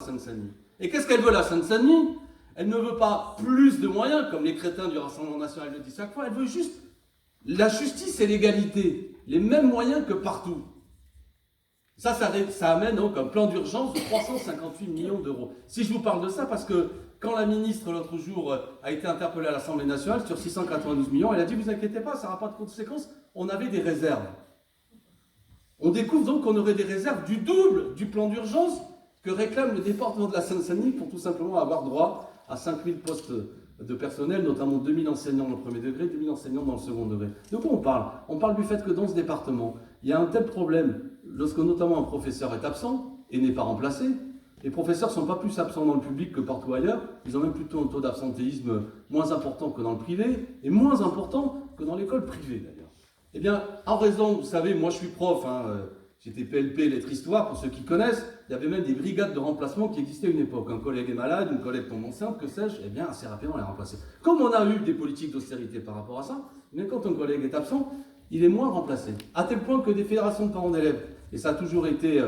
Seine-Saint-Denis. Et qu'est-ce qu'elle veut, la Seine-Saint-Denis? Elle ne veut pas plus de moyens, comme les crétins du Rassemblement national le disent chaque fois, elle veut juste la justice et l'égalité, les mêmes moyens que partout. Ça amène donc un plan d'urgence de 358 millions d'euros. Si je vous parle de ça, parce que quand la ministre, l'autre jour, a été interpellée à l'Assemblée nationale sur 692 millions, elle a dit, vous inquiétez pas, ça n'aura pas de conséquences, on avait des réserves. On découvre donc qu'on aurait des réserves du double du plan d'urgence que réclame le département de la Seine-Saint-Denis pour tout simplement avoir droit à 5000 postes de personnel, notamment 2000 enseignants dans le premier degré, 2000 enseignants dans le second degré. De quoi on parle? On parle du fait que dans ce département, il y a un tel problème, lorsque notamment un professeur est absent et n'est pas remplacé. Les professeurs ne sont pas plus absents dans le public que partout ailleurs, ils ont même plutôt un taux d'absentéisme moins important que dans le privé, et moins important que dans l'école privée d'ailleurs. Eh bien, en raison, vous savez, moi je suis prof, j'étais PLP, lettres histoire, pour ceux qui connaissent, il y avait même des brigades de remplacement qui existaient à une époque. Un collègue est malade, une collègue tombe enceinte, que sais-je, eh bien assez rapidement on les remplaçait. Comme on a eu des politiques d'austérité par rapport à ça, mais quand un collègue est absent, il est moins remplacé. À tel point que des fédérations de parents d'élèves, et ça a toujours été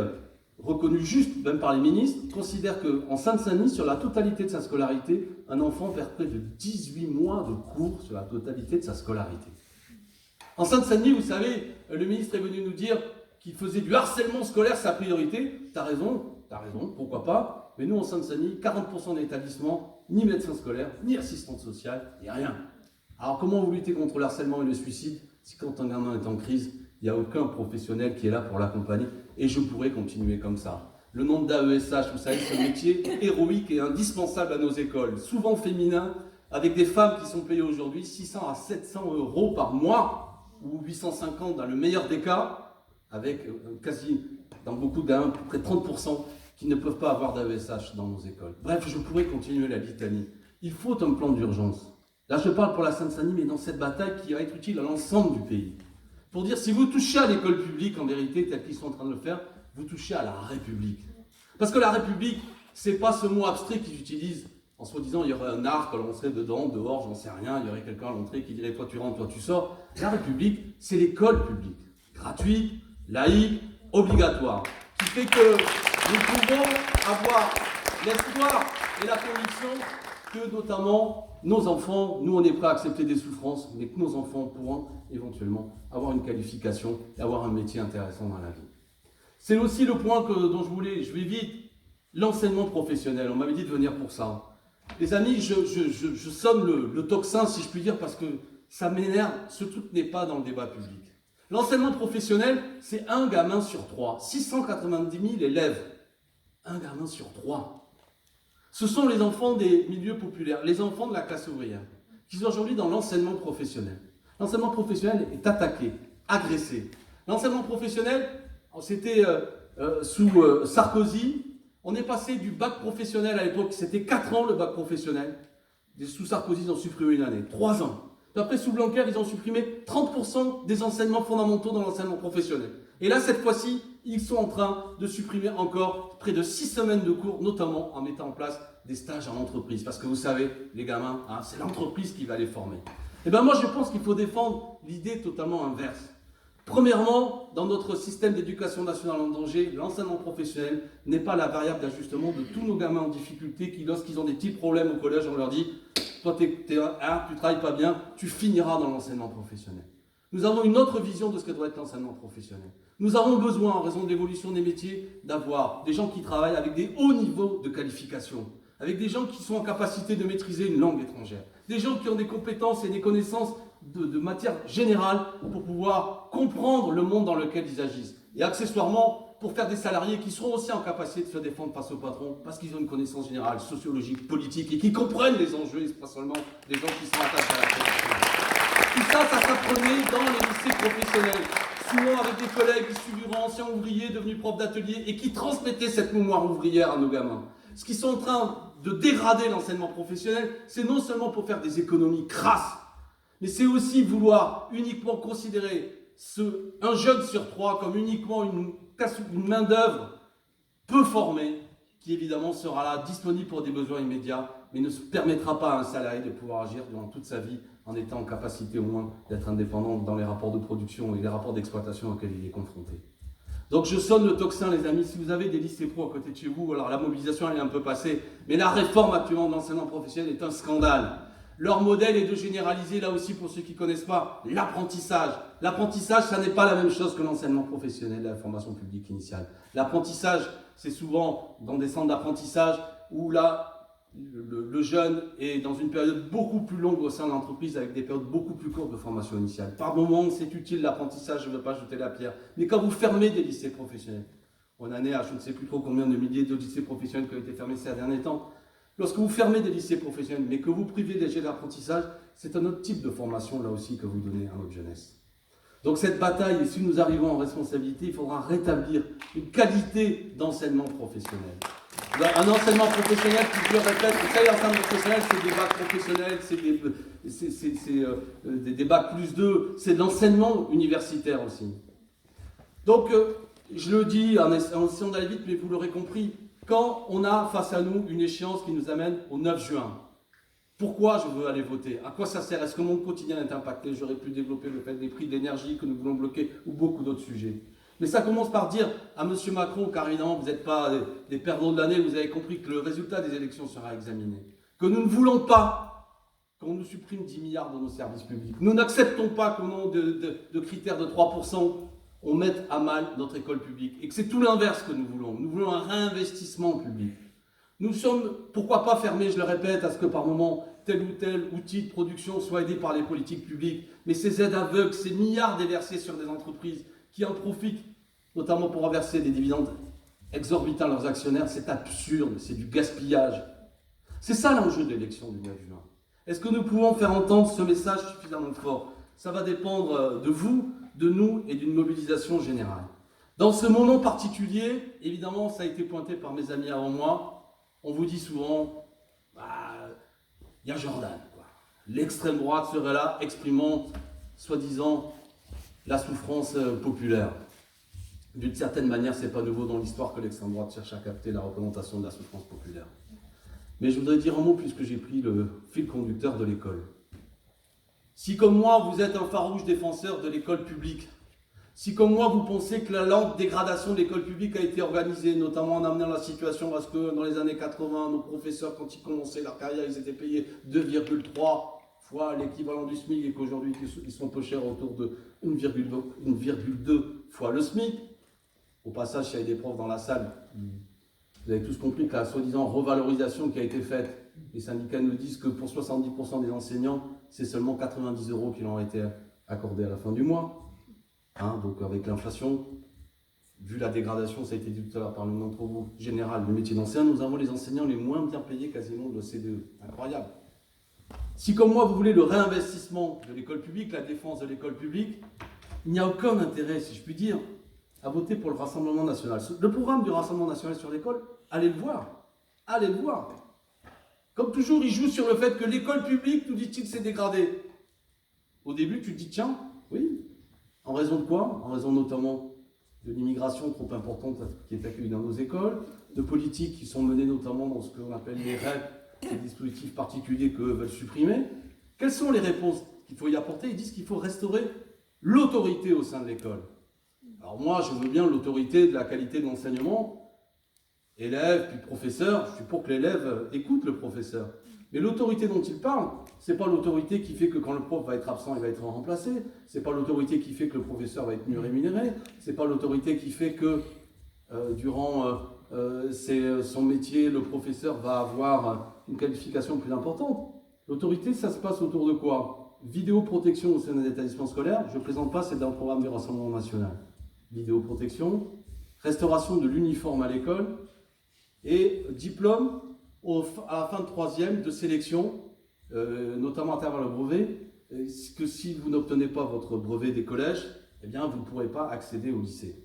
reconnu juste, même par les ministres, considèrent qu'en Seine-Saint-Denis, sur la totalité de sa scolarité, un enfant perd près de 18 mois de cours sur la totalité de sa scolarité. En Seine-Saint-Denis, vous savez, le ministre est venu nous dire qu'il faisait du harcèlement scolaire sa priorité. T'as raison, pourquoi pas. Mais nous, en Seine-Saint-Denis, 40% d'établissements, ni médecin scolaire, ni assistante sociale, il n'y a rien. Alors comment vous luttez contre le harcèlement et le suicide si quand un gamin est en crise, il n'y a aucun professionnel qui est là pour l'accompagner? Et je pourrais continuer comme ça. Le nombre d'AESH, vous savez, c'est un métier héroïque et indispensable à nos écoles, souvent féminin, avec des femmes qui sont payées aujourd'hui 600 à 700 euros par mois, ou 850 dans le meilleur des cas, avec quasi, dans beaucoup d'âmes, près de 30% qui ne peuvent pas avoir d'AESH dans nos écoles. Bref, je pourrais continuer la litanie. Il faut un plan d'urgence. Là, je parle pour la Seine-Saint-Denis, mais dans cette bataille qui va être utile à l'ensemble du pays. Pour dire, si vous touchez à l'école publique, en vérité, tel qu'ils sont en train de le faire, vous touchez à la République. Parce que la République, c'est pas ce mot abstrait qu'ils utilisent en se disant, il y aurait un arc, on serait dedans, dehors, j'en sais rien, il y aurait quelqu'un à l'entrée qui dirait, toi tu rentres, toi tu sors. La République, c'est l'école publique. Gratuite, laïque, obligatoire. Qui fait que nous pouvons avoir l'espoir et la conviction que notamment nos enfants, nous on est prêts à accepter des souffrances, mais que nos enfants pourront éventuellement avoir une qualification et avoir un métier intéressant dans la vie. C'est aussi le point dont je vais vite, l'enseignement professionnel. On m'avait dit de venir pour ça. Les amis, je sonne le tocsin, si je puis dire, parce que ça m'énerve, ce truc n'est pas dans le débat public. L'enseignement professionnel, c'est un gamin sur 3, 690 000 élèves. Un gamin sur 3. Ce sont les enfants des milieux populaires, les enfants de la classe ouvrière, qui sont aujourd'hui dans l'enseignement professionnel. L'enseignement professionnel est attaqué, agressé. L'enseignement professionnel, c'était sous Sarkozy, on est passé du bac professionnel à l'époque, c'était 4 ans le bac professionnel. Sous Sarkozy, ils ont supprimé une année, 3 ans. Puis après, sous Blanquer, ils ont supprimé 30% des enseignements fondamentaux dans l'enseignement professionnel. Et là, cette fois-ci, ils sont en train de supprimer encore près de 6 semaines de cours, notamment en mettant en place des stages en entreprise. Parce que vous savez, les gamins, c'est l'entreprise qui va les former. Et bien moi, je pense qu'il faut défendre l'idée totalement inverse. Premièrement, dans notre système d'éducation nationale en danger, l'enseignement professionnel n'est pas la variable d'ajustement de tous nos gamins en difficulté qui, lorsqu'ils ont des petits problèmes au collège, on leur dit « Toi, tu travailles pas bien, tu finiras dans l'enseignement professionnel ». Nous avons une autre vision de ce que doit être l'enseignement professionnel. Nous avons besoin, en raison de l'évolution des métiers, d'avoir des gens qui travaillent avec des hauts niveaux de qualification, avec des gens qui sont en capacité de maîtriser une langue étrangère, des gens qui ont des compétences et des connaissances de matière générale pour pouvoir comprendre le monde dans lequel ils agissent. Et accessoirement, pour faire des salariés qui seront aussi en capacité de se défendre face au patron, parce qu'ils ont une connaissance générale, sociologique, politique, et qui comprennent les enjeux, et pas seulement des gens qui sont attachés à la production. Tout ça, ça s'apprenait dans les lycées professionnels, souvent avec des collègues issus du rang ancien ouvrier, devenus profs d'atelier, et qui transmettaient cette mémoire ouvrière à nos gamins. Ce qui sont en train de dégrader l'enseignement professionnel, c'est non seulement pour faire des économies crasses, mais c'est aussi vouloir uniquement considérer un jeune sur 3 comme uniquement une main-d'œuvre peu formée, qui évidemment sera là, disponible pour des besoins immédiats, mais ne se permettra pas à un salarié de pouvoir agir durant toute sa vie en étant en capacité au moins d'être indépendant dans les rapports de production et les rapports d'exploitation auxquels il est confronté. Donc je sonne le tocsin, les amis. Si vous avez des lycées pro à côté de chez vous, alors la mobilisation elle est un peu passée, mais la réforme actuellement de l'enseignement professionnel est un scandale. Leur modèle est de généraliser, là aussi pour ceux qui ne connaissent pas, l'apprentissage. L'apprentissage, ça n'est pas la même chose que l'enseignement professionnel, la formation publique initiale. L'apprentissage, c'est souvent dans des centres d'apprentissage où là, le jeune est dans une période beaucoup plus longue au sein de l'entreprise avec des périodes beaucoup plus courtes de formation initiale. Par moments, c'est utile l'apprentissage, je ne veux pas jeter la pierre. Mais quand vous fermez des lycées professionnels, on en est à je ne sais plus trop combien de milliers de lycées professionnels qui ont été fermés ces derniers temps. Lorsque vous fermez des lycées professionnels, mais que vous privez des jeux d'apprentissage, c'est un autre type de formation, là aussi, que vous donnez à notre jeunesse. Donc cette bataille, et si nous arrivons en responsabilité, il faudra rétablir une qualité d'enseignement professionnel. Un enseignement professionnel qui, je le répète, vous savez, l'enseignement professionnel, c'est des bacs professionnels, c'est des bacs plus 2, c'est de l'enseignement universitaire aussi. Donc, je le dis en essayant d'aller vite, mais vous l'aurez compris, quand on a face à nous une échéance qui nous amène au 9 juin, pourquoi je veux aller voter? À quoi ça sert? Est-ce que mon quotidien est impacté? J'aurais pu développer le fait des prix de l'énergie que nous voulons bloquer ou beaucoup d'autres sujets. Mais ça commence par dire à M. Macron, car évidemment vous n'êtes pas des perdants de l'année, vous avez compris que le résultat des élections sera examiné. Que nous ne voulons pas qu'on nous supprime 10 milliards de nos services publics. Nous n'acceptons pas qu'au nom de critères de 3%, on mette à mal notre école publique. Et que c'est tout l'inverse que nous voulons. Nous voulons un réinvestissement public. Nous sommes, pourquoi pas fermés, je le répète, à ce que par moment, tel ou tel outil de production soit aidé par les politiques publiques. Mais ces aides aveugles, ces milliards déversés sur des entreprises qui en profitent, notamment pour reverser des dividendes exorbitants à leurs actionnaires, c'est absurde, c'est du gaspillage. C'est ça l'enjeu de l'élection du 9 juin. Est-ce que nous pouvons faire entendre ce message suffisamment fort? Ça va dépendre de vous, de nous et d'une mobilisation générale. Dans ce moment particulier, évidemment, ça a été pointé par mes amis avant moi, on vous dit souvent, il y a Jordan, quoi. L'extrême droite serait là, exprimant, soi-disant, la souffrance populaire. D'une certaine manière, ce n'est pas nouveau dans l'histoire que l'extrême droite cherche à capter la représentation de la souffrance populaire. Mais je voudrais dire un mot puisque j'ai pris le fil conducteur de l'école. Si comme moi, vous êtes un farouche défenseur de l'école publique, si comme moi, vous pensez que la lente dégradation de l'école publique a été organisée, notamment en amenant la situation parce que dans les années 80, nos professeurs, quand ils commençaient leur carrière, ils étaient payés 2,3 fois l'équivalent du SMIC et qu'aujourd'hui, ils sont peu chers autour de 1,2 fois le SMIC. Au passage, s'il y a des profs dans la salle, vous avez tous compris que la soi-disant revalorisation qui a été faite, les syndicats nous disent que pour 70% des enseignants, c'est seulement 90 € qui leur ont été accordés à la fin du mois. Donc avec l'inflation, vu la dégradation, ça a été dit tout à l'heure par l'un d'entre vous, général du métier d'enseignant, nous avons les enseignants les moins bien payés quasiment de l'OCDE. Incroyable. Si comme moi vous voulez le réinvestissement de l'école publique, la défense de l'école publique, il n'y a aucun intérêt, si je puis dire, à voter pour le Rassemblement national. Le programme du Rassemblement national sur l'école, allez le voir. Allez le voir. Comme toujours, il joue sur le fait que l'école publique, nous dit-il, s'est dégradée. Au début, tu te dis, tiens, oui. En raison de quoi? En raison notamment de l'immigration trop importante qui est accueillie dans nos écoles, de politiques qui sont menées notamment dans ce qu'on appelle les REP, les dispositifs particuliers qu'eux veulent supprimer. Quelles sont les réponses qu'il faut y apporter? Ils disent qu'il faut restaurer l'autorité au sein de l'école. Alors moi, je veux bien l'autorité de la qualité de l'enseignement, élève puis professeur, je suis pour que l'élève écoute le professeur. Mais l'autorité dont il parle, ce n'est pas l'autorité qui fait que quand le prof va être absent, il va être remplacé, ce n'est pas l'autorité qui fait que le professeur va être mieux rémunéré, ce n'est pas l'autorité qui fait que durant son métier, le professeur va avoir une qualification plus importante. L'autorité, ça se passe autour de quoi? Vidéoprotection au sein des établissements scolaires, je ne présente pas, c'est dans le programme du Rassemblement national. Vidéoprotection, restauration de l'uniforme à l'école et diplôme à la fin de troisième de sélection, notamment à travers le brevet, que si vous n'obtenez pas votre brevet des collèges, eh bien vous ne pourrez pas accéder au lycée.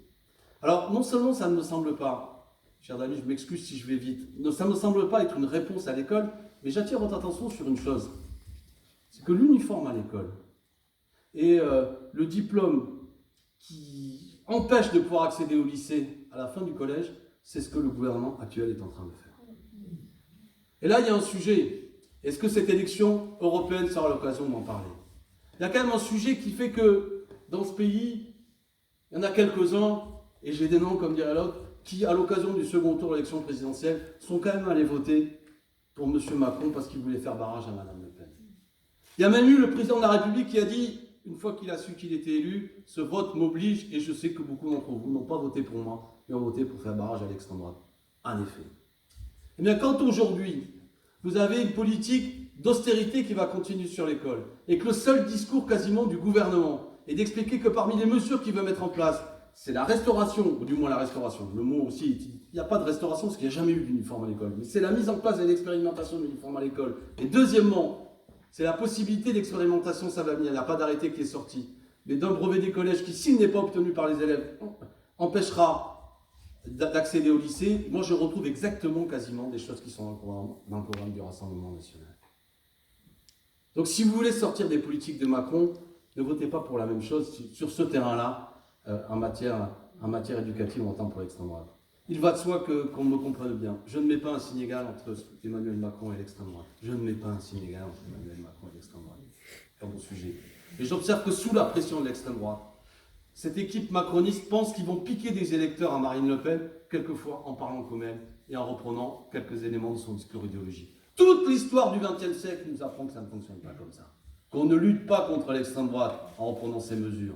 Alors non seulement ça ne me semble pas, chers amis, je m'excuse si je vais vite, ça ne me semble pas être une réponse à l'école, mais j'attire votre attention sur une chose, c'est que l'uniforme à l'école et le diplôme qui empêche de pouvoir accéder au lycée à la fin du collège, c'est ce que le gouvernement actuel est en train de faire. Et là, il y a un sujet. Est-ce que cette élection européenne sera l'occasion d'en parler? Il y a quand même un sujet qui fait que dans ce pays, il y en a quelques-uns, Et j'ai des noms, comme dirait l'autre, qui, à l'occasion du second tour de l'élection présidentielle, sont quand même allés voter pour M. Macron parce qu'il voulait faire barrage à Mme Le Pen. Il y a même eu le président de la République qui a dit, une fois qu'il a su qu'il était élu, ce vote m'oblige, et je sais que beaucoup d'entre vous n'ont pas voté pour moi, mais ont voté pour faire barrage à l'extrême droite. En effet. Eh bien, quand aujourd'hui, vous avez une politique d'austérité qui va continuer sur l'école, et que le seul discours quasiment du gouvernement est d'expliquer que parmi les mesures qu'il veut mettre en place, c'est la restauration, ou du moins la restauration, le mot aussi, il n'y a pas de restauration parce qu'il n'y a jamais eu d'uniforme à l'école, mais c'est la mise en place de l'expérimentation de l'uniforme à l'école. Et deuxièmement, c'est la possibilité d'expérimentation, ça va venir, il n'y a pas d'arrêté qui est sorti, mais d'un brevet des collèges qui, s'il n'est pas obtenu par les élèves, empêchera d'accéder au lycée. Moi, je retrouve exactement quasiment des choses qui sont dans le programme du Rassemblement national. Donc, si vous voulez sortir des politiques de Macron, ne votez pas pour la même chose sur ce terrain-là, en matière éducative ou en temps pour l'extrême droite. Il va de soi qu'on me comprenne bien. Je ne mets pas un signe égal entre Emmanuel Macron et l'extrême droite. Je ne mets pas un signe égal entre Emmanuel Macron et l'extrême droite. C'est un bon sujet. Et j'observe que sous la pression de l'extrême droite, cette équipe macroniste pense qu'ils vont piquer des électeurs à Marine Le Pen, quelquefois en parlant comme elle et en reprenant quelques éléments de son discours idéologique. Toute l'histoire du XXe siècle nous apprend que ça ne fonctionne pas comme ça. Qu'on ne lutte pas contre l'extrême droite en reprenant ces mesures.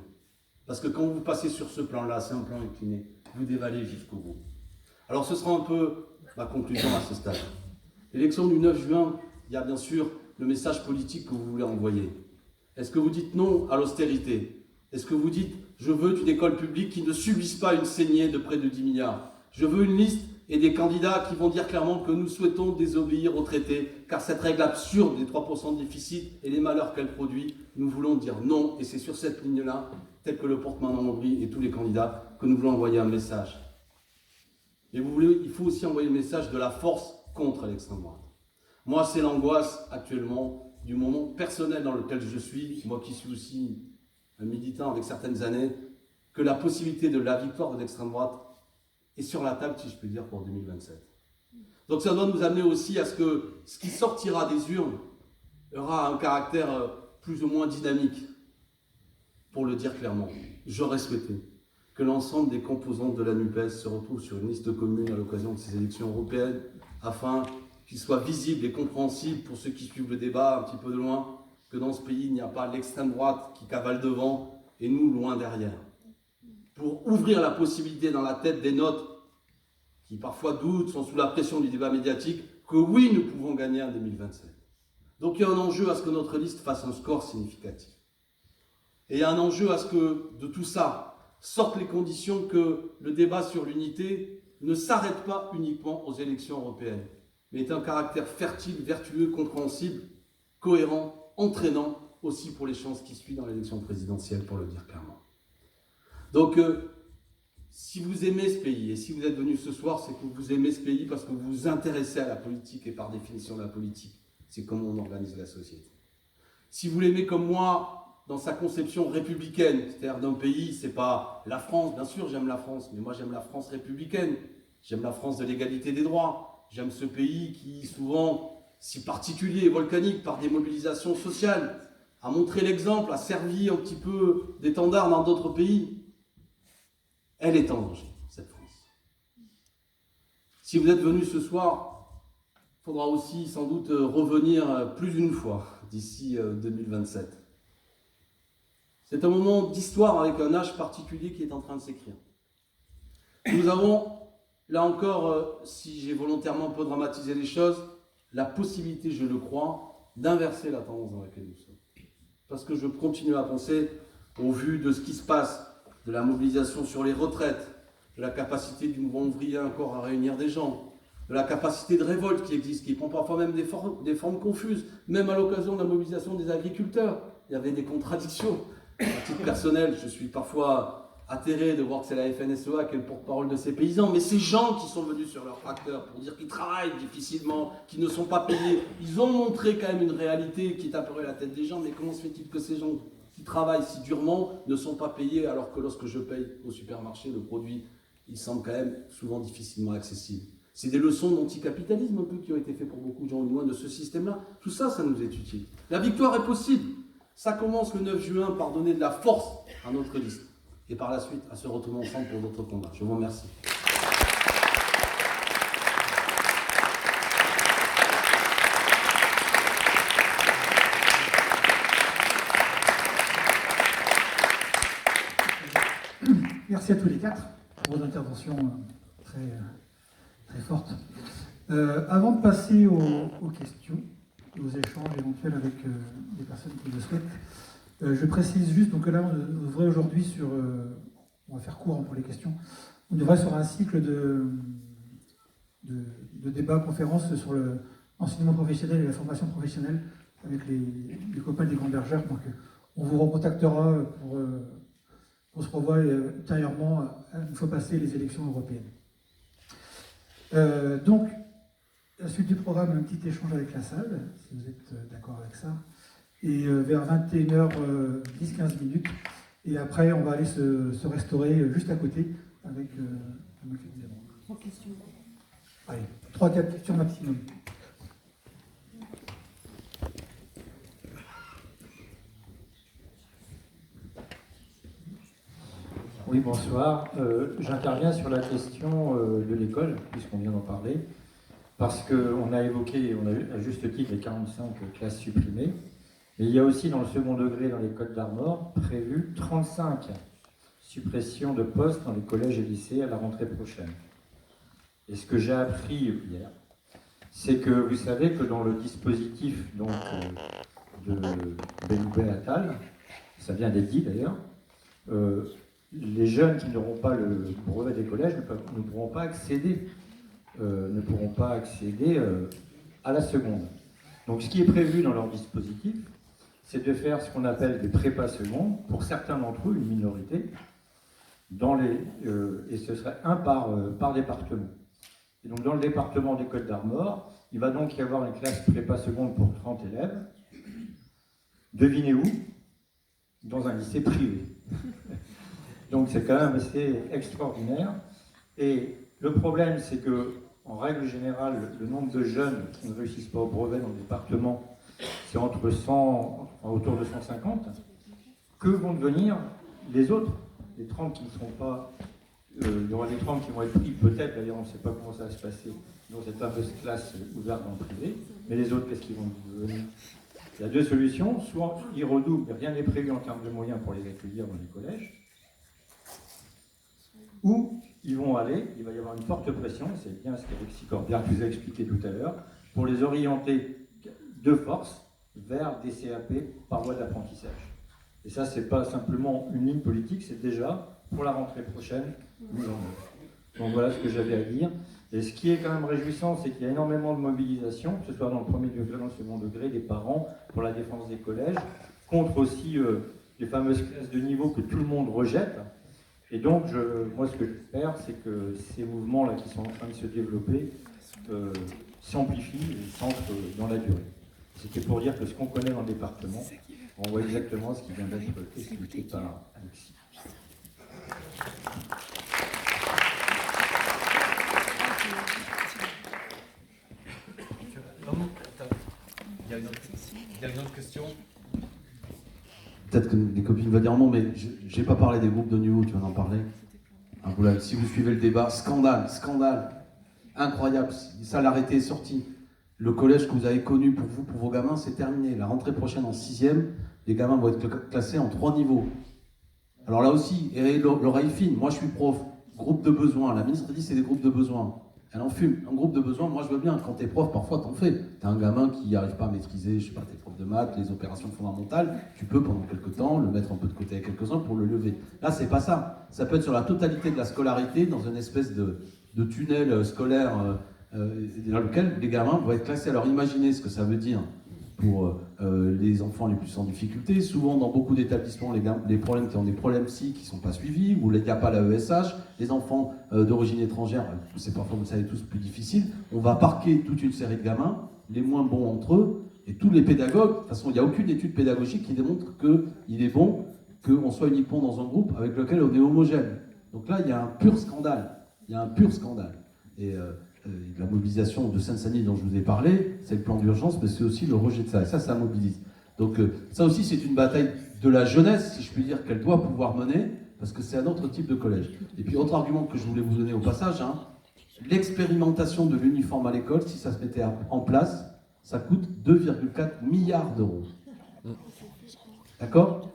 Parce que quand vous passez sur ce plan-là, c'est un plan incliné, vous dévalez jusqu'au bout. Alors ce sera un peu ma conclusion à ce stade. L'élection du 9 juin, il y a bien sûr le message politique que vous voulez envoyer. Est-ce que vous dites non à l'austérité? Est-ce que vous dites je veux une école publique qui ne subisse pas une saignée de près de 10 milliards? Je veux une liste et des candidats qui vont dire clairement que nous souhaitons désobéir au traité, car cette règle absurde des 3% de déficit et les malheurs qu'elle produit, nous voulons dire non, et c'est sur cette ligne-là, tel que le porte-main Montbry et tous les candidats, que nous voulons envoyer un message. Et il faut aussi envoyer le message de la force contre l'extrême droite. Moi, c'est l'angoisse actuellement du moment personnel dans lequel je suis, moi qui suis aussi un militant avec certaines années, que la possibilité de la victoire de l'extrême droite est sur la table, si je puis dire, pour 2027. Donc ça doit nous amener aussi à ce que ce qui sortira des urnes aura un caractère plus ou moins dynamique. Pour le dire clairement, j'aurais souhaité que l'ensemble des composantes de la NUPES se retrouvent sur une liste commune à l'occasion de ces élections européennes, afin qu'il soit visible et compréhensible pour ceux qui suivent le débat un petit peu de loin, que dans ce pays, il n'y a pas l'extrême droite qui cavale devant et nous loin derrière. Pour ouvrir la possibilité dans la tête des nôtres, qui parfois doutent, sont sous la pression du débat médiatique, que oui, nous pouvons gagner en 2027. Donc il y a un enjeu à ce que notre liste fasse un score significatif. Et il y a un enjeu à ce que de tout ça sortent les conditions que le débat sur l'unité ne s'arrête pas uniquement aux élections européennes, mais est un caractère fertile, vertueux, compréhensible, cohérent, entraînant aussi pour les chances qui suivent dans l'élection présidentielle, pour le dire clairement. Donc, si vous aimez ce pays, et si vous êtes venu ce soir, c'est que vous aimez ce pays parce que vous vous intéressez à la politique, et par définition la politique, c'est comment on organise la société. Si vous l'aimez comme moi, dans sa conception républicaine, c'est-à-dire d'un pays, c'est pas la France, bien sûr j'aime la France, mais moi j'aime la France républicaine, j'aime la France de l'égalité des droits, j'aime ce pays qui souvent, si particulier et volcanique par des mobilisations sociales, a montré l'exemple, a servi un petit peu d'étendard dans d'autres pays. Elle est en danger, cette France. Si vous êtes venus ce soir, il faudra aussi sans doute revenir plus d'une fois d'ici 2027. C'est un moment d'histoire avec un âge particulier qui est en train de s'écrire. Nous avons, là encore, si j'ai volontairement peu dramatisé les choses, la possibilité, je le crois, d'inverser la tendance dans laquelle nous sommes. Parce que je continue à penser, au vu de ce qui se passe, de la mobilisation sur les retraites, de la capacité du mouvement ouvrier encore à réunir des gens, de la capacité de révolte qui existe, qui prend parfois même des formes confuses, même à l'occasion de la mobilisation des agriculteurs. Il y avait des contradictions. À titre personnel, je suis parfois atterré de voir que c'est la FNSEA qui est le porte-parole de ces paysans, mais ces gens qui sont venus sur leur tracteur pour dire qu'ils travaillent difficilement, qu'ils ne sont pas payés, ils ont montré quand même une réalité qui taperait la tête des gens, mais comment se fait-il que ces gens qui travaillent si durement ne sont pas payés alors que lorsque je paye au supermarché le produit, il semble quand même souvent difficilement accessible. C'est des leçons d'anticapitalisme un peu qui ont été faites pour beaucoup de gens, au moins de ce système-là. Tout ça, ça nous est utile. La victoire est possible. Ça commence le 9 juin par donner de la force à notre liste. et par la suite à se retrouver ensemble pour d'autres combats. Je vous remercie. Merci à tous les quatre pour vos interventions très fortes. Avant de passer aux questions et aux échanges éventuels avec les personnes qui le souhaitent, je précise juste donc, que là, on devrait aujourd'hui sur... on va faire court pour les questions. On devrait sur un cycle de débats, conférences sur l'enseignement professionnel et la formation professionnelle avec les copains des Grands Bergères. Donc, on vous recontactera pour se revoir ultérieurement une fois passées les élections européennes. Donc, la suite du programme, un petit échange avec la salle, si vous êtes d'accord avec ça. Et vers 21h10, 15 minutes. Et après, on va aller se restaurer juste à côté avec un buffet de viande. 3 questions. Allez, 3-4 questions maximum. Oui, bonsoir. J'interviens sur la question de l'école, puisqu'on vient d'en parler, parce qu'on a évoqué, on a eu à juste titre les 45 classes supprimées, mais il y a aussi dans le second degré, dans les Côtes d'Armor, prévu 35 suppressions de postes dans les collèges et lycées à la rentrée prochaine. Et ce que j'ai appris hier, c'est que vous savez que dans le dispositif donc, de Belloubet Attal, ça vient d'être dit d'ailleurs, les jeunes qui n'auront pas le brevet des collèges ne pourront pas accéder, à la seconde. Donc ce qui est prévu dans leur dispositif, c'est de faire ce qu'on appelle des prépas secondes, pour certains d'entre eux, une minorité, et ce serait un par département. Et donc dans le département des Côtes d'Armor, il va donc y avoir une classe prépa seconde pour 30 élèves. Devinez où? Dans un lycée privé. Donc c'est quand même assez extraordinaire. Et le problème, c'est que, en règle générale, le nombre de jeunes qui ne réussissent pas au brevet dans le département, c'est autour de 150. Que vont devenir les autres? Les 30 qui ne seront pas... il y aura des 30 qui vont être pris, peut-être, d'ailleurs on ne sait pas comment ça va se passer, dans cette fameuse classe ouverte dans le privé. Mais les autres, qu'est-ce qu'ils vont devenir? Il y a deux solutions. Soit ils redoublent, mais rien n'est prévu en termes de moyens pour les accueillir dans les collèges. Où ils vont aller, il va y avoir une forte pression, c'est bien ce qu'Alexis Corbière vous a expliqué tout à l'heure, pour les orienter de force vers des CAP par voie d'apprentissage. Et ça, c'est pas simplement une ligne politique, c'est déjà, pour la rentrée prochaine, mis en œuvre. Donc voilà ce que j'avais à dire. Et ce qui est quand même réjouissant, c'est qu'il y a énormément de mobilisation, que ce soit dans le premier degré, dans le second degré, des parents pour la défense des collèges, contre aussi les fameuses classes de niveau que tout le monde rejette. Et donc, moi, ce que j'espère, c'est que ces mouvements-là qui sont en train de se développer s'amplifient et s'ancrent dans la durée. C'était pour dire que ce qu'on connaît dans le département, on voit exactement ce qui vient d'être expliqué par Alexis. Il y a une autre question. Peut-être que les copines vont dire non, mais j'ai pas parlé des groupes de niveau, tu vas en parler. Si vous suivez le débat, scandale, incroyable, ça l'arrêté est sorti. Le collège que vous avez connu pour vous, pour vos gamins, c'est terminé. La rentrée prochaine en 6e, les gamins vont être classés en 3 niveaux. Alors là aussi, l'oreille fine, moi je suis prof, groupe de besoins, la ministre dit c'est des groupes de besoins. Elle en fume, un groupe de besoins, moi je veux bien, quand t'es prof, parfois t'en fais. T'as un gamin qui n'arrive pas à maîtriser, je sais pas, tes profs de maths, les opérations fondamentales, tu peux pendant quelques temps le mettre un peu de côté avec quelques-uns pour le lever. Là c'est pas ça, ça peut être sur la totalité de la scolarité, dans une espèce de tunnel scolaire dans lequel les gamins vont être classés. Alors imaginez ce que ça veut dire pour les enfants les plus en difficulté. Souvent, dans beaucoup d'établissements, les problèmes qui ont des problèmes psy qui ne sont pas suivis, où il n'y a pas la ESH, les enfants d'origine étrangère, c'est parfois, vous le savez tous, plus difficile. On va parquer toute une série de gamins, les moins bons entre eux, et tous les pédagogues. De toute façon, il n'y a aucune étude pédagogique qui démontre qu'il est bon qu'on soit uniquement dans un groupe avec lequel on est homogène. Donc là, il y a un pur scandale. Et la mobilisation de Seine-Saint-Denis dont je vous ai parlé, c'est le plan d'urgence, mais c'est aussi le rejet de ça. Et ça mobilise. Donc ça aussi, c'est une bataille de la jeunesse, si je puis dire, qu'elle doit pouvoir mener. parce que c'est un autre type de collège. Et puis, autre argument que je voulais vous donner au passage, hein, l'expérimentation de l'uniforme à l'école, si ça se mettait en place, ça coûte 2,4 milliards d'euros. D'accord?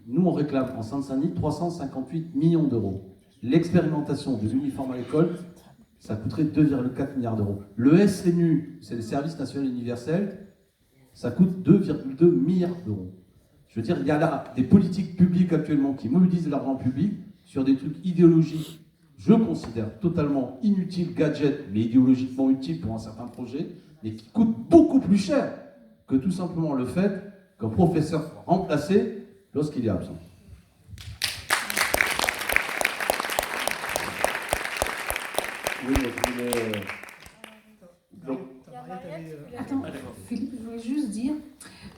Nous, on réclame en Seine-Saint-Denis 358 millions d'euros. L'expérimentation de l'uniforme à l'école, ça coûterait 2,4 milliards d'euros. Le SNU, c'est le service national universel, ça coûte 2,2 milliards d'euros. Je veux dire, il y a là des politiques publiques actuellement qui mobilisent l'argent public sur des trucs idéologiques, je considère totalement inutiles, gadgets, mais idéologiquement utiles pour un certain projet, mais qui coûtent beaucoup plus cher que tout simplement le fait qu'un professeur soit remplacé lorsqu'il est absent. Oui, mais je voulais... Donc, Attends, Philippe, je voulais juste dire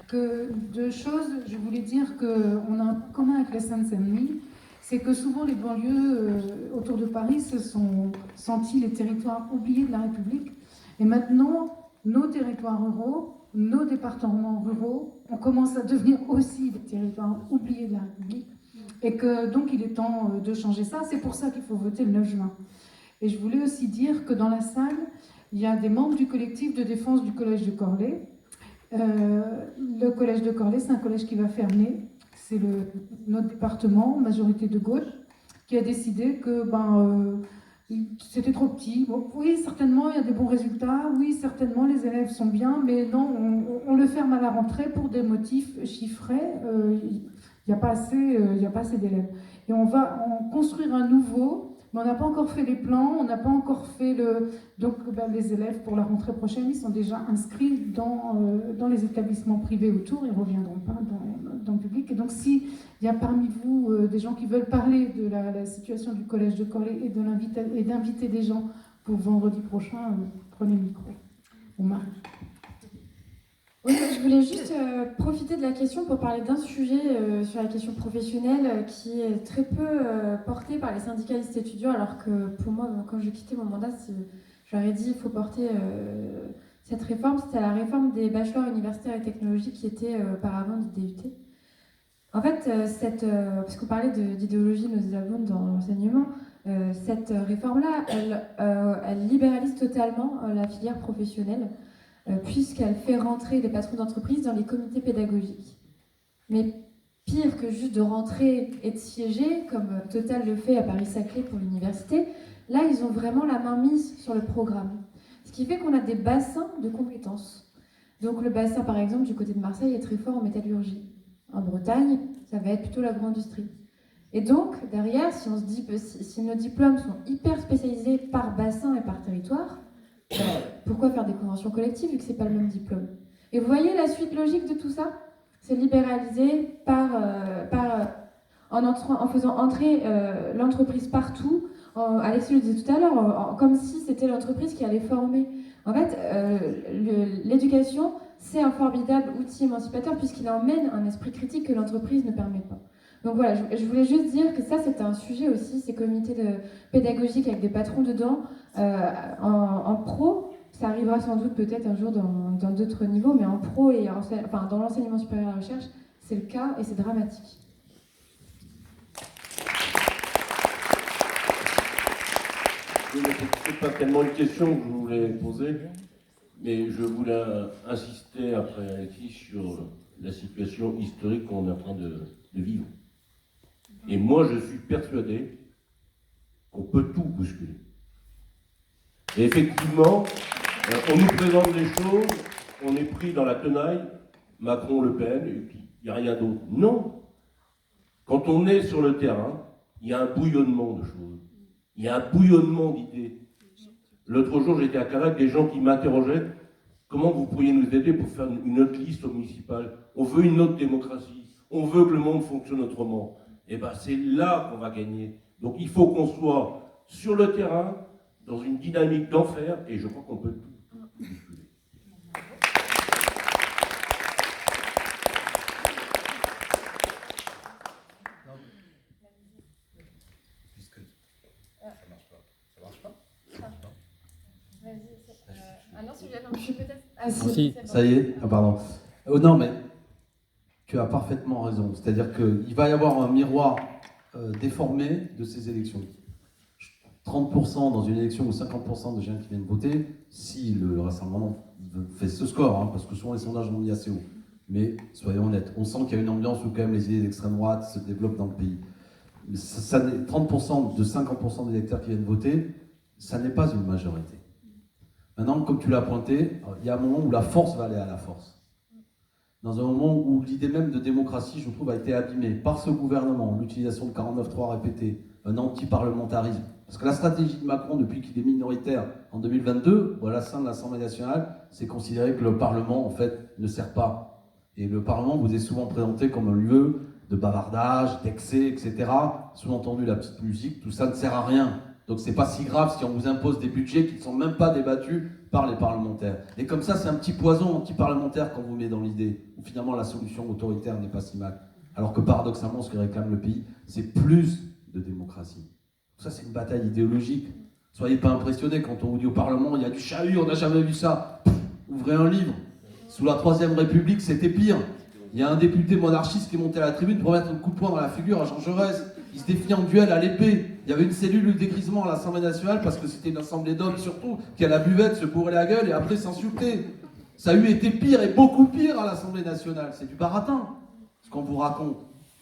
que deux choses. Je voulais dire qu'on a un point commun avec la Seine-Saint-Denis, c'est que souvent les banlieues autour de Paris se sont sentis les territoires oubliés de la République. Et maintenant, nos territoires ruraux, nos départements ruraux, on commence à devenir aussi des territoires oubliés de la République. Et que donc il est temps de changer ça. C'est pour ça qu'il faut voter le 9 juin. Et je voulais aussi dire que dans la salle, il y a des membres du collectif de défense du collège de Corlay. Le collège de Corlay, c'est un collège qui va fermer. C'est notre département, majorité de gauche, qui a décidé que c'était trop petit. Bon, oui, certainement, il y a des bons résultats. Oui, certainement, les élèves sont bien. Mais non, on le ferme à la rentrée pour des motifs chiffrés. Il n'y a pas assez d'élèves. Et on va en construire un nouveau. Mais on n'a pas encore fait les plans, on n'a pas encore fait le... Donc les élèves pour la rentrée prochaine, ils sont déjà inscrits dans les établissements privés autour, ils ne reviendront pas dans le public. Et donc s'il y a parmi vous des gens qui veulent parler de la situation du collège de Corlay et d'inviter des gens pour vendredi prochain, prenez le micro. On marque. Oui, je voulais juste profiter de la question pour parler d'un sujet sur la question professionnelle qui est très peu porté par les syndicalistes étudiants, alors que pour moi, quand j'ai quitté mon mandat, j'aurais dit qu'il faut porter cette réforme. C'était la réforme des bachelors universitaires et technologiques qui était auparavant du DUT. En fait, parce qu'on parlait d'idéologie nauséabonde dans l'enseignement, cette réforme-là, elle libéralise totalement la filière professionnelle, puisqu'elle fait rentrer les patrons d'entreprise dans les comités pédagogiques. Mais pire que juste de rentrer et de siéger, comme Total le fait à Paris-Saclay pour l'université, là, ils ont vraiment la main mise sur le programme. Ce qui fait qu'on a des bassins de compétences. Donc le bassin, par exemple, du côté de Marseille est très fort en métallurgie. En Bretagne, ça va être plutôt l'agro-industrie. Et donc, derrière, si nos diplômes sont hyper spécialisés par bassin et par territoire, pourquoi faire des conventions collectives vu que c'est pas le même diplôme? Et vous voyez la suite logique de tout ça? C'est libéraliser en faisant entrer l'entreprise partout. Alexis le disait tout à l'heure, comme si c'était l'entreprise qui allait former. En fait, l'éducation, c'est un formidable outil émancipateur puisqu'il emmène un esprit critique que l'entreprise ne permet pas. Donc voilà, je voulais juste dire que ça, c'était un sujet aussi, ces comités pédagogiques avec des patrons dedans. En pro, ça arrivera sans doute peut-être un jour dans d'autres niveaux, mais en pro et dans l'enseignement supérieur à la recherche, c'est le cas et c'est dramatique. C'est pas tellement une question que je voulais poser, mais je voulais insister après Alexis sur la situation historique qu'on est en train de vivre. Et moi, je suis persuadé qu'on peut tout bousculer. Et effectivement, on nous présente des choses, on est pris dans la tenaille, Macron, Le Pen, et puis il n'y a rien d'autre. Non. Quand on est sur le terrain, il y a un bouillonnement de choses. Il y a un bouillonnement d'idées. L'autre jour, j'étais à Carac, des gens qui m'interrogeaient comment vous pourriez nous aider pour faire une autre liste au municipal. On veut une autre démocratie. On veut que le monde fonctionne autrement. Et bien, c'est là qu'on va gagner. Donc, il faut qu'on soit sur le terrain, dans une dynamique d'enfer, et je crois qu'on peut tout bousculer. Puisque ça marche pas. Ça marche pas? Ah non, celui-là, non, je suis peut-être... Ah si, ça y est. Ah pardon. Non, mais tu as parfaitement raison. C'est-à-dire qu'il va y avoir un miroir déformée de ces élections. 30% dans une élection ou 50% de gens qui viennent voter, si le Rassemblement fait ce score, hein, parce que souvent les sondages ont mis assez haut. Mais soyons honnêtes, on sent qu'il y a une ambiance où quand même les idées d'extrême droite se développent dans le pays. 30% de 50% des électeurs qui viennent voter, ça n'est pas une majorité. Maintenant, comme tu l'as pointé, il y a un moment où la force va aller à la force. Dans un moment où l'idée même de démocratie, je trouve, a été abîmée par ce gouvernement, l'utilisation de 49.3 répété, un anti-parlementarisme. Parce que la stratégie de Macron, depuis qu'il est minoritaire en 2022, à la fin de l'Assemblée nationale, c'est considérer que le Parlement, en fait, ne sert pas. Et le Parlement vous est souvent présenté comme un lieu de bavardage, d'excès, etc. Sous-entendu, la petite musique, tout ça ne sert à rien. Donc c'est pas si grave si on vous impose des budgets qui ne sont même pas débattus par les parlementaires. Et comme ça, c'est un petit poison anti-parlementaire qu'on vous met dans l'idée, où finalement la solution autoritaire n'est pas si mal. Alors que paradoxalement, ce que réclame le pays, c'est plus de démocratie. Ça, c'est une bataille idéologique. Soyez pas impressionnés quand on vous dit au Parlement, il y a du chahut, on n'a jamais vu ça. Ouvrez un livre. Sous la Troisième République, c'était pire. Il y a un député monarchiste qui est monté à la tribune pour mettre un coup de poing dans la figure à Jean Jaurès. Il se défiait en duel à l'épée. Il y avait une cellule de dégrisement à l'Assemblée nationale parce que c'était une assemblée d'hommes surtout, qui à la buvette se bourrait la gueule et après s'insultait. Ça a eu été pire et beaucoup pire à l'Assemblée nationale. C'est du baratin, ce qu'on vous raconte.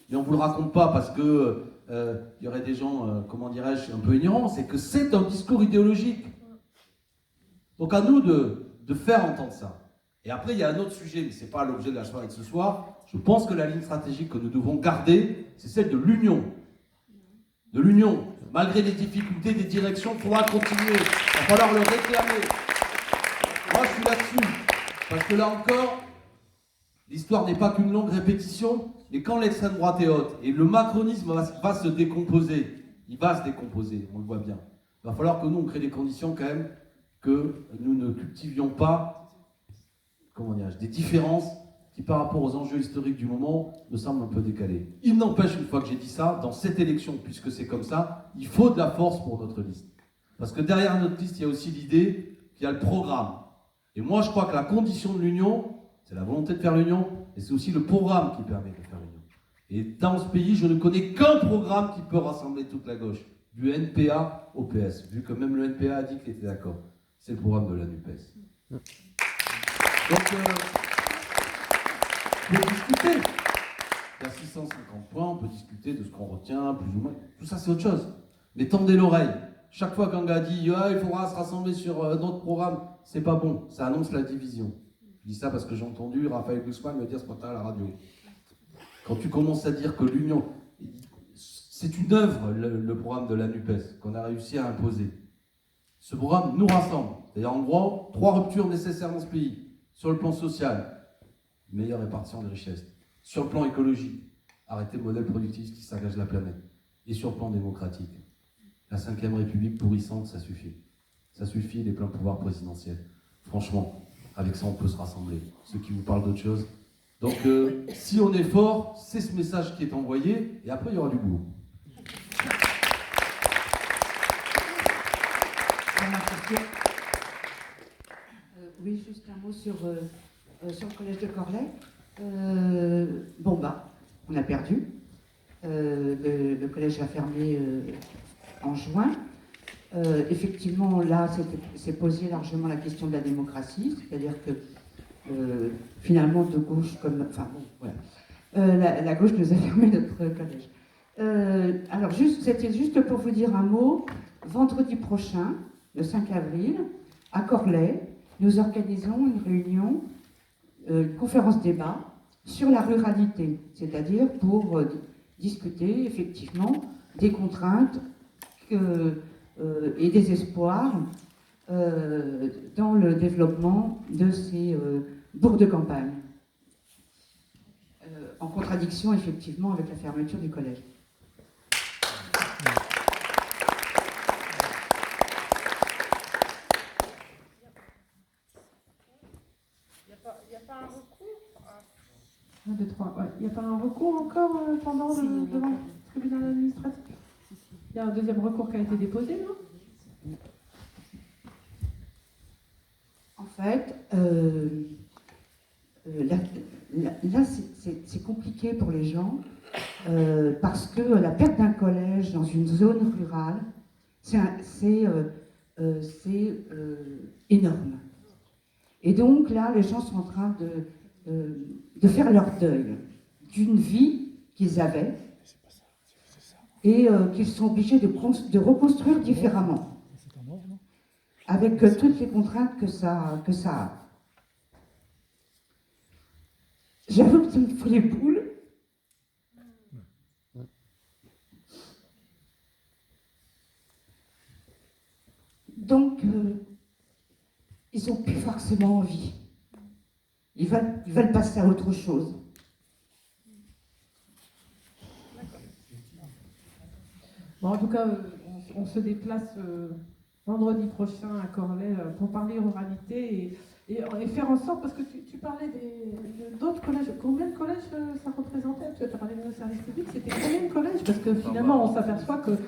Mais on ne vous le raconte pas parce que il y aurait des gens, comment dirais-je, un peu ignorants. C'est que c'est un discours idéologique. Donc à nous de faire entendre ça. Et après, il y a un autre sujet, mais ce n'est pas l'objet de la soirée de ce soir. Je pense que la ligne stratégique que nous devons garder, c'est celle de l'union. De l'union. Malgré les difficultés des directions, il faudra continuer. Il va falloir le réclamer. Moi, je suis là-dessus. Parce que là encore, l'histoire n'est pas qu'une longue répétition, mais quand l'extrême droite est haute, et le macronisme va se décomposer, il va se décomposer, on le voit bien. Il va falloir que nous, on crée des conditions quand même que nous ne cultivions pas des différences qui, par rapport aux enjeux historiques du moment, me semblent un peu décalées. Il n'empêche, une fois que j'ai dit ça, dans cette élection, puisque c'est comme ça, il faut de la force pour notre liste. Parce que derrière notre liste, il y a aussi l'idée qu'il y a le programme. Et moi, je crois que la condition de l'union, c'est la volonté de faire l'union, et c'est aussi le programme qui permet de faire l'union. Et dans ce pays, je ne connais qu'un programme qui peut rassembler toute la gauche, du NPA au PS, vu que même le NPA a dit qu'il était d'accord. C'est le programme de la NUPES. Donc, on peut discuter. Il y a 650 points, on peut discuter de ce qu'on retient, plus ou moins. Tout ça, c'est autre chose. Mais tendez l'oreille. Chaque fois qu'un gars dit « il faudra se rassembler sur notre programme », c'est pas bon. Ça annonce la division. Je dis ça parce que j'ai entendu Raphaël Glucksmann me dire ce matin à la radio. Quand tu commences à dire que l'union... C'est une œuvre, le programme de la NUPES, qu'on a réussi à imposer. Ce programme nous rassemble. C'est-à-dire, en gros, 3 ruptures nécessaires dans ce pays. Sur le plan social, meilleure répartition des richesses. Sur le plan écologique, arrêter le modèle productif qui saccage la planète. Et sur le plan démocratique, la 5e République pourrissante, ça suffit. Ça suffit, les pleins pouvoirs présidentiels. Franchement, avec ça, on peut se rassembler. Ceux qui vous parlent d'autre chose. Donc, si on est fort, c'est ce message qui est envoyé, et après, il y aura du boulot. Oui, juste un mot sur le collège de Corlay. On a perdu. Le collège a fermé en juin. Effectivement, là, c'est posé largement la question de la démocratie, c'est-à-dire que finalement, de gauche comme... Enfin, bon, voilà. La gauche nous a fermé notre collège. Alors, c'était juste pour vous dire un mot. Vendredi prochain, le 5 avril, à Corlay, nous organisons une réunion, une conférence débat sur la ruralité, c'est-à-dire pour discuter effectivement des contraintes et des espoirs dans le développement de ces bourgs de campagne, en contradiction effectivement avec la fermeture du collège. Un, deux, trois. Ouais. Il n'y a pas un recours encore devant le tribunal administratif? Il y a un deuxième recours qui a été déposé, non? En fait, là c'est compliqué pour les gens parce que la perte d'un collège dans une zone rurale, c'est énorme. Et donc là, les gens sont en train de faire leur deuil d'une vie qu'ils avaient et qu'ils sont obligés de reconstruire différemment, avec toutes les contraintes que ça a. J'avoue que ça me fait les boules. Donc, ils n'ont plus forcément envie. Ils veulent passer à autre chose. Bon, en tout cas, on se déplace vendredi prochain à Corlay pour parler ruralité et faire en sorte, parce que tu parlais d'autres collèges. Combien de collèges ça représentait? Tu as parlé de nos services publics, c'était combien de collèges? Parce que finalement, on s'aperçoit que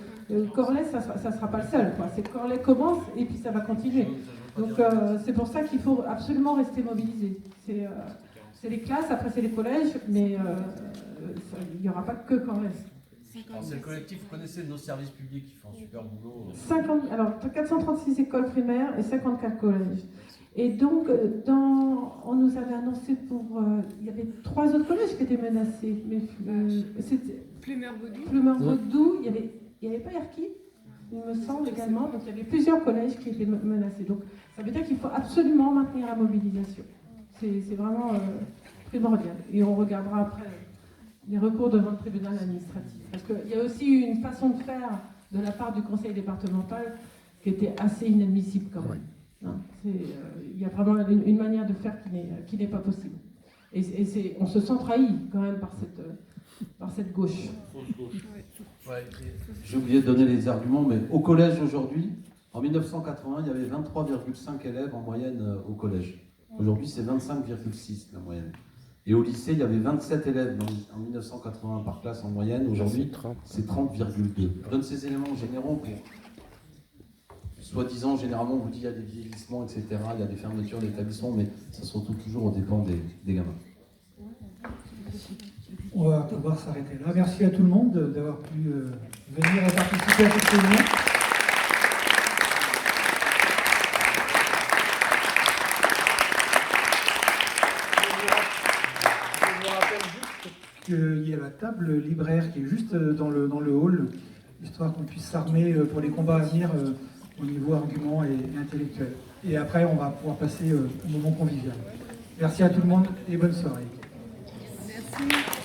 Corlay, ça ne sera pas le seul. C'est que Corlay commence et puis ça va continuer. Donc c'est pour ça qu'il faut absolument rester mobilisé. C'est les classes, après c'est les collèges, mais il n'y aura pas que Corlay. C'est le collectif, vous connaissez nos services publics qui font un super boulot. 436 écoles primaires et 54 collèges. Et donc, on nous avait annoncé il y avait 3 autres collèges qui étaient menacés. Mais c'était Plumeur-Baudou, il n'y avait pas Erquy, il me semble également. Donc il y avait plusieurs collèges qui étaient menacés. Donc ça veut dire qu'il faut absolument maintenir la mobilisation. C'est vraiment primordial. Et on regardera après les recours devant le tribunal administratif. Parce qu'il y a aussi une façon de faire de la part du conseil départemental qui était assez inadmissible quand même. Il y a vraiment une manière de faire qui n'est pas possible. Et on se sent trahi quand même par cette gauche. J'ai oublié de donner les arguments, mais au collège aujourd'hui, en 1980, il y avait 23,5 élèves en moyenne au collège. Aujourd'hui, c'est 25,6 la moyenne. Et au lycée, il y avait 27 élèves en 1980 par classe en moyenne. Aujourd'hui, c'est 30,2. Je donne ces éléments généraux pour... Soi-disant, généralement, on vous dit qu'il y a des vieillissements, etc., il y a des fermetures d'établissements, mais ça se retrouve toujours aux dépens des gamins. On va pouvoir s'arrêter là. Merci à tout le monde d'avoir pu venir et participer à cette réunion. Je vous rappelle juste qu'il y a la table libraire qui est juste dans le hall, histoire qu'on puisse s'armer pour les combats à venir au niveau argument et intellectuel. Et après, on va pouvoir passer au moment convivial. Merci à tout le monde et bonne soirée. Merci.